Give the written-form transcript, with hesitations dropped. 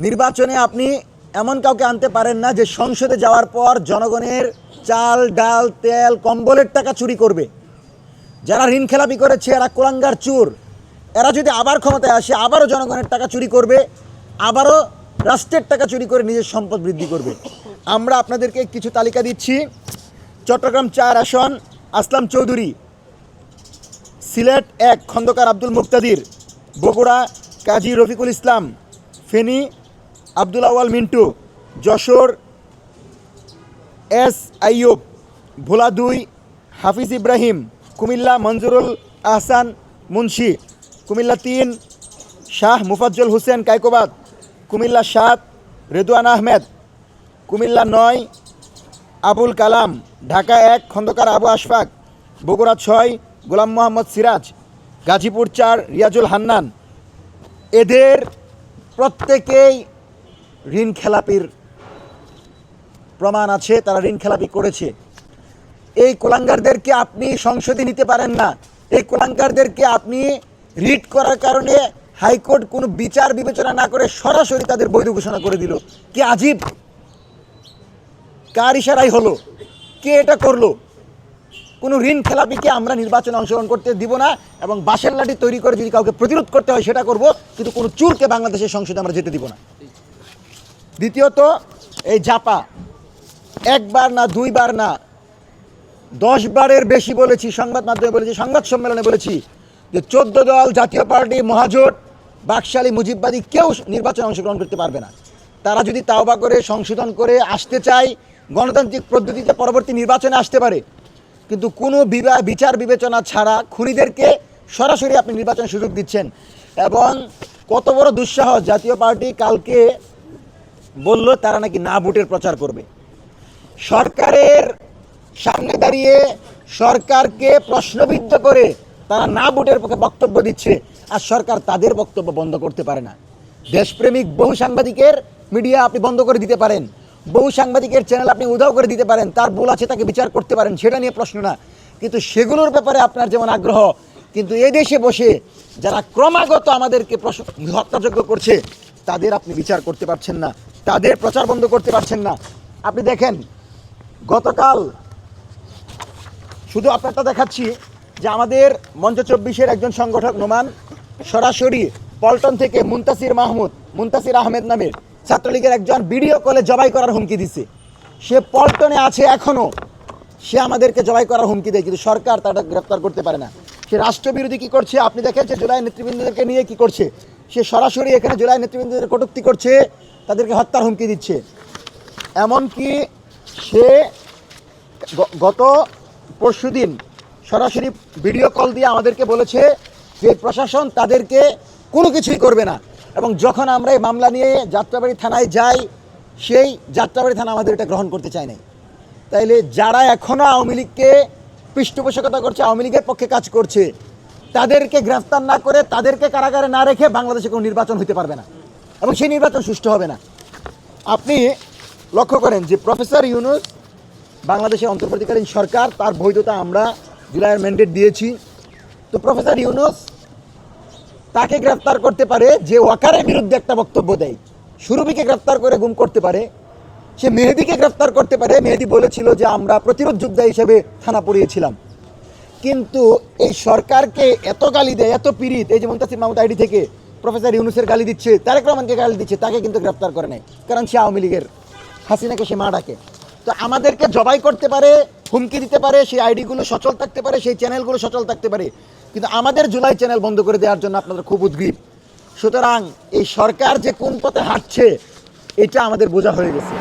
নির্বাচনে আপনি এমন কাউকে আনতে পারেন না যে সংসদে যাওয়ার পর জনগণের চাল ডাল তেল কম্বলের টাকা চুরি করবে। যারা ঋণ খেলাপি করেছে এরা কোলাঙ্গার চোর, এরা যদি আবার ক্ষমতায় আসে আবারও জনগণের টাকা চুরি করবে, আবারও রাষ্ট্রের টাকা চুরি করে নিজের সম্পদ বৃদ্ধি করবে। আমরা আপনাদেরকে কিছু তালিকা দিচ্ছি। চট্টগ্রাম 4 আসন আসলাম চৌধুরী, সিলেট 1 খন্দকার আব্দুল মুক্তাদির, বগুড়া কাজী রফিকুল ইসলাম, ফেনী আব্দুল আওয়াল মিন্টু, যশোর এস আইয়ুব, ভোলা 2 হাফিজ ইব্রাহিম, কুমিল্লা মঞ্জুরুল আহসান মুন্সি, কুমিল্লা 3 শাহ মুফাজ্জল হোসেন কায়কোবাদ, কুমিল্লা 7 রেদওয়ান আহমেদ, কুমিল্লা 9 আবুল কালাম, ঢাকা 1 খন্দকার আবু আশফাক, বগুড়া 6 গোলাম মোহাম্মদ সিরাজ, গাজীপুর 4 রিয়াজুল হান্নান। এদের প্রত্যেকেই ঋণ খেলাপির প্রমাণ আছে, তারা ঋণ খেলাপি করেছে। এই কোলাঙ্গারদেরকে আপনি সংসদে নিতে পারেন না। এই কোলাঙ্গারদেরকে আপনি রিট করার কারণে হাইকোর্ট কোনো বিচার বিবেচনা না করে সরাসরি তাদের বৈধ ঘোষণা করে দিল। কি আজীব! কার ইশারাই হলো? কে এটা করলো? কোনো ঋণ খেলাপিকে আমরা নির্বাচনে অংশগ্রহণ করতে দিব না, এবং বাঁশের লাঠি তৈরি করে যদি কাউকে প্রতিরোধ করতে হয় সেটা করব, কিন্তু কোনো চুরকে বাংলাদেশের সংসদে আমরা যেতে দিব না। দ্বিতীয়ত, এই জাপা একবার না 2 বার না 10 বারের বেশি বলেছি, সংবাদ মাধ্যমে বলেছি, সংবাদ সম্মেলনে বলেছি যে 14 দল জাতীয় পার্টি মহাজোট বাকশালী মুজিববাদী কেউ নির্বাচনে অংশগ্রহণ করতে পারবে না। তারা যদি তাওবা করে সংশোধন করে আসতে চায় গণতান্ত্রিক পদ্ধতিতে পরবর্তী নির্বাচনে আসতে পারে, কিন্তু কোনো বিচার বিবেচনা ছাড়া খুনিদেরকে সরাসরি আপনি নির্বাচনের সুযোগ দিচ্ছেন। এবং কত বড় দুঃসাহস! জাতীয় পার্টি কালকে বলল তারা নাকি না ভোটের প্রচার করবে। সরকারের সামনে দাঁড়িয়ে সরকারকে প্রশ্নবিদ্ধ করে তারা না ভোটের পক্ষে বক্তব্য দিচ্ছে, আর সরকার তাদের বক্তব্য বন্ধ করতে পারে না। দেশপ্রেমিক বহু সাংবাদিকের মিডিয়া আপনি বন্ধ করে দিতে পারেন, বহু সাংবাদিকের চ্যানেল আপনি উধাও করে দিতে পারেন, তার ভুল আছে তাকে বিচার করতে পারেন, সেটা নিয়ে প্রশ্ন না, কিন্তু সেগুলোর ব্যাপারে আপনার যেমন আগ্রহ, কিন্তু এই দেশে বসে যারা ক্রমাগত আমাদেরকে হত্যাযজ্ঞ করছে তাদের আপনি বিচার করতে পারছেন না, তাদের প্রচার বন্ধ করতে পারছেন না। আপনি দেখেন গতকাল, শুধু আপনারটা দেখাচ্ছি, যে আমাদের মঞ্চ 24-এর একজন সংগঠক নোমান সরাসরি পল্টন থেকে মুন্তাসির আহমেদ নামের ছাত্রলীগের একজন ভিডিও কলে জবাই করার হুমকি দিচ্ছে। সে পল্টনে আছে এখনও, সে আমাদেরকে জবাই করার হুমকি দেয়, কিন্তু সরকার তাটা গ্রেপ্তার করতে পারে না। সে রাষ্ট্রবিরোধী কী করছে আপনি দেখেন, যে জুলাই নেতৃবৃন্দদেরকে নিয়ে কি করছে, সে সরাসরি এখানে জুলাই নেতৃবৃন্দদের কটূক্তি করছে, তাদেরকে হত্যার হুমকি দিচ্ছে। এমনকি সে গত পরশুদিন সরাসরি ভিডিও কল দিয়ে আমাদেরকে বলেছে যে প্রশাসন তাদেরকে কোনো কিছুই করবে না, এবং যখন আমরা এই মামলা নিয়ে যাত্রাবাড়ি থানায় যাই, সেই যাত্রাবাড়ি থানা আমাদের এটা গ্রহণ করতে চায় নাই। তাইলে যারা এখনও আওয়ামী লীগকে পৃষ্ঠপোষকতা করছে, আওয়ামী লীগের পক্ষে কাজ করছে, তাদেরকে গ্রেফতার না করে, তাদেরকে কারাগারে না রেখে বাংলাদেশে কোনো নির্বাচন হতে পারবে না, এবং সেই নির্বাচন সুষ্ঠু হবে না। আপনি লক্ষ্য করেন যে প্রফেসর ইউনূস বাংলাদেশের অন্তর্বর্তীকালীন সরকার, তার বৈধতা আমরা জুলাইয়ের ম্যান্ডেট দিয়েছি। তো প্রফেসর ইউনূস তাকে গ্রেফতার করতে পারে যে ওয়াকারের বিরুদ্ধে একটা বক্তব্য দেয়, সুরভিকে গ্রেফতার করে গুম করতে পারে, সে মেহেদীকে গ্রেফতার করতে পারে। মেহেদী বলেছিল যে আমরা প্রতিরোধ যোদ্ধা হিসেবে থানা পড়িয়েছিলাম, কিন্তু এই সরকারকে এত গালি দেয়, এত পীড়িত, এই যে মুনতাসির মাহমুদ আইডি থেকে প্রফেসর ইউনূসের গালি দিচ্ছে, তারেক রহমানকে গালি দিচ্ছে, তাকে কিন্তু গ্রেফতার করে নাই, কারণ সে আওয়ামী লীগের, হাসিনাকে সে মা ডাকে। তো আমাদেরকে জবাই করতে পারে, হুমকি দিতে পারে, সেই আইডিগুলো সচল থাকতে পারে, সেই চ্যানেলগুলো সচল থাকতে পারে, কিন্তু আমাদের জুলাই চ্যানেল বন্ধ করে দেওয়ার জন্য আপনারা খুব উদ্গ্রীব। সুতরাং এই সরকার যে কোন পথে হাঁটছে এটা আমাদের বোঝা হয়ে গেছে।